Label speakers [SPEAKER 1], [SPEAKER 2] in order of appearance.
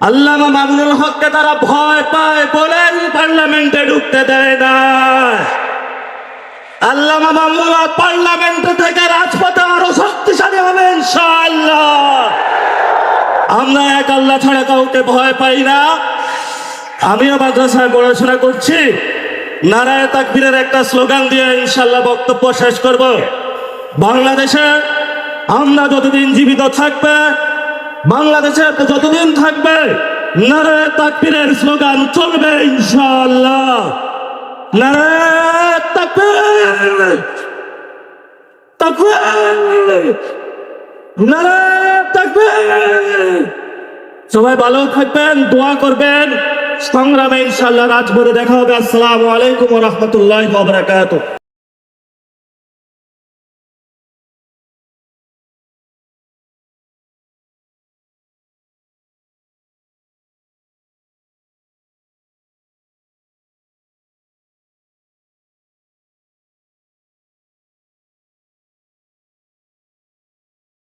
[SPEAKER 1] আল্লামা মামুনুল হককে তারা ভয় পায় বলেন পার্লামেন্টে ঢুকতে দেয় না। আল্লামা মামুনুল হক পার্লামেন্ট থেকে রাজপথে আরো শক্তিশালী হবে ইনশাআল্লাহ। আমরা এক আল্লাহ ছাড়া কাউকে ভয় পাই না। আমিও মাদ্রাসায় পড়াশোনা করছি। নারায়ে তাকবীরের একটা স্লোগান দিয়ে ইনশাআল্লাহ বক্তব্য শেষ করব। বাংলাদেশে আমরা যতদিন জীবিত থাকবে, বাংলাদেশে যতদিন থাকবে, নারায়ে তাকবীরের স্লোগান চলবে ইনশাআল্লাহ। নারায়ে তাকবীর, তাকবীর, নারায়ে তাকবীর। সবাই ভালো থাকবেন, দোয়া করবেন। সংগ্রামে ইনশাআল্লাহ রাজপথে দেখা হবে। আসসালামু আলাইকুম ওয়া রাহমাতুল্লাহি ওয়া বারাকাতুহু।